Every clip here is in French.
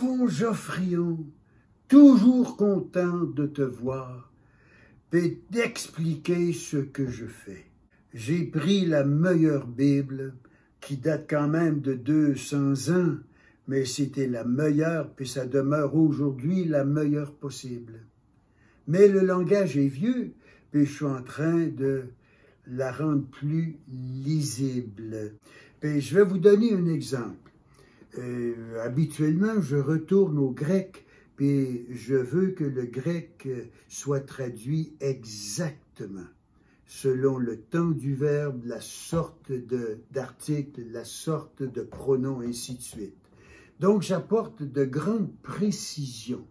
Yvon Geoffrion, toujours content de te voir et d'expliquer ce que je fais. J'ai pris la meilleure Bible, qui date quand même de 200 ans, mais c'était la meilleure, puis ça demeure aujourd'hui la meilleure possible. Mais le langage est vieux, puis je suis en train de la rendre plus lisible. Puis je vais vous donner un exemple. Habituellement, je retourne au grec, puis je veux que le grec soit traduit exactement, selon le temps du verbe, la sorte d'article, la sorte de pronom, ainsi de suite. Donc, j'apporte de grandes précisions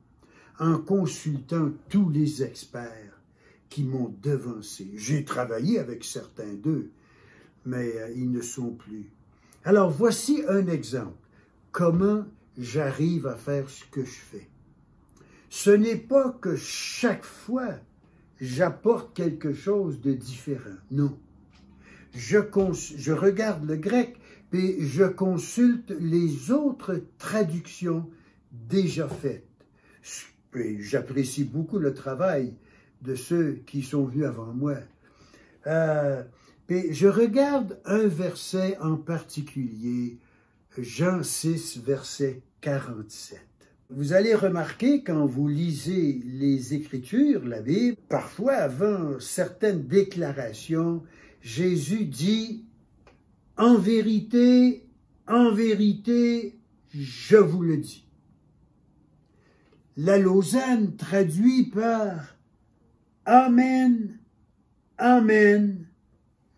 en consultant tous les experts qui m'ont devancé. J'ai travaillé avec certains d'eux, mais ils ne sont plus. Alors, voici un exemple. Comment j'arrive à faire ce que je fais. Ce n'est pas que chaque fois j'apporte quelque chose de différent, non. Je regarde le grec, puis je consulte les autres traductions déjà faites. J'apprécie beaucoup le travail de ceux qui sont venus avant moi. Puis je regarde un verset en particulier, Jean 6, verset 47. Vous allez remarquer quand vous lisez les Écritures, la Bible, parfois avant certaines déclarations, Jésus dit « en vérité, je vous le dis ». La Lausanne traduit par « Amen, Amen,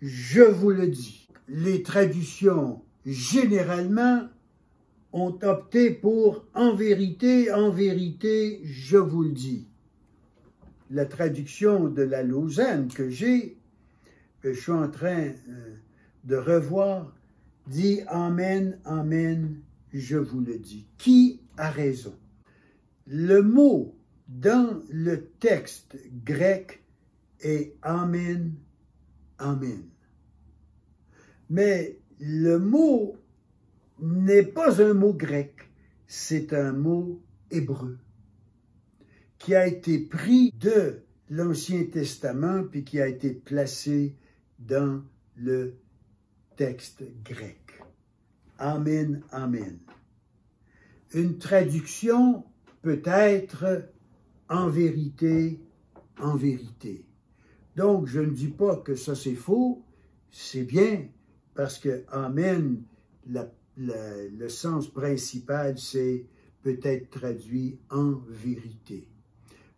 je vous le dis ». Les traductions, généralement, ont opté pour « en vérité, je vous le dis ». La traduction de la Lausanne que j'ai, que je suis en train de revoir, dit « Amen, Amen, je vous le dis ». Qui a raison? Le mot dans le texte grec est « Amen, Amen ». Mais le mot n'est pas un mot grec, c'est un mot hébreu qui a été pris de l'Ancien Testament puis qui a été placé dans le texte grec. Amen, Amen. Une traduction peut être en vérité, en vérité. Donc, je ne dis pas que ça c'est faux, c'est bien parce que Amen, le sens principal, c'est peut-être traduit en vérité.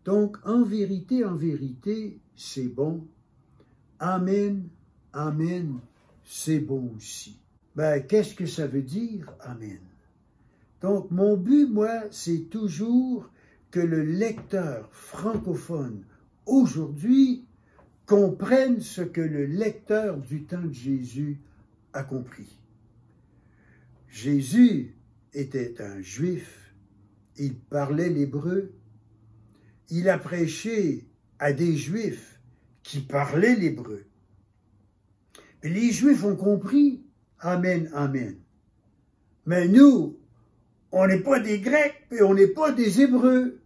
Donc, en vérité, c'est bon. Amen, Amen, c'est bon aussi. Ben, qu'est-ce que ça veut dire, Amen? Donc, mon but, moi, c'est toujours que le lecteur francophone, aujourd'hui, comprenne ce que le lecteur du temps de Jésus a compris. Jésus était un juif, il parlait l'hébreu, il a prêché à des juifs qui parlaient l'hébreu. Les juifs ont compris, Amen, Amen. Mais nous, on n'est pas des Grecs et on n'est pas des Hébreux.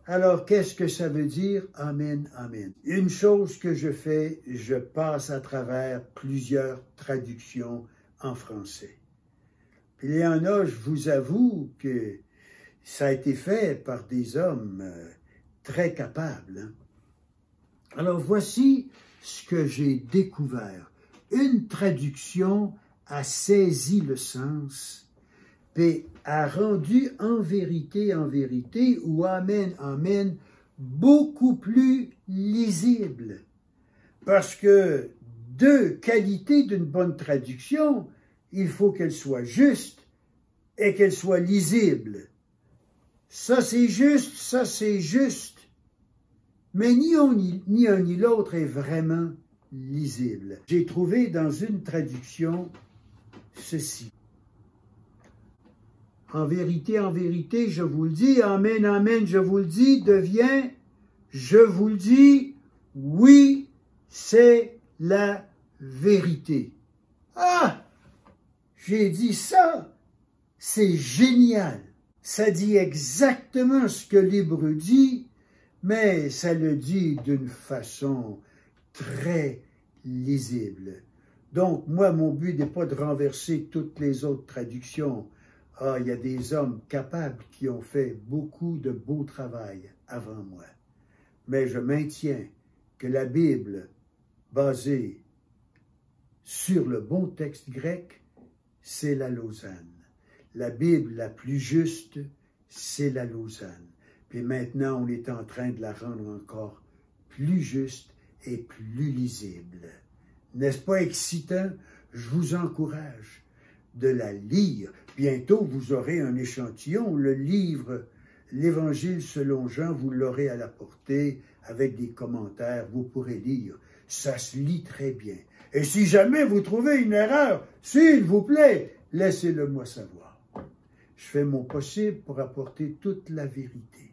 Alors, qu'est-ce que ça veut dire, Amen, Amen? Une chose que je fais, je passe à travers plusieurs traductions en français. Il y en a, je vous avoue que ça a été fait par des hommes très capables. Hein? Alors, voici ce que j'ai découvert. Une traduction a saisi le sens, puis a rendu en vérité, ou Amen, Amen, beaucoup plus lisible. Parce que deux qualités d'une bonne traduction, il faut qu'elle soit juste et qu'elle soit lisible. Ça c'est juste, ça c'est juste. Mais ni un ni l'autre est vraiment lisible. J'ai trouvé dans une traduction ceci. En vérité, je vous le dis, Amen, Amen, je vous le dis, devient, je vous le dis, oui, c'est la vérité. Ah! J'ai dit ça, c'est génial. Ça dit exactement ce que l'hébreu dit, mais ça le dit d'une façon très lisible. Donc, moi, mon but n'est pas de renverser toutes les autres traductions. Ah, il y a des hommes capables qui ont fait beaucoup de beau travail avant moi. Mais je maintiens que la Bible, basée sur le bon texte grec, c'est la Lausanne. La Bible la plus juste, c'est la Lausanne. Puis maintenant, on est en train de la rendre encore plus juste et plus lisible. N'est-ce pas excitant? Je vous encourage de la lire. Bientôt, vous aurez un échantillon. Le livre, l'Évangile selon Jean, vous l'aurez à la portée avec des commentaires. Vous pourrez lire. Ça se lit très bien. Et si jamais vous trouvez une erreur, s'il vous plaît, laissez-le moi savoir. Je fais mon possible pour apporter toute la vérité.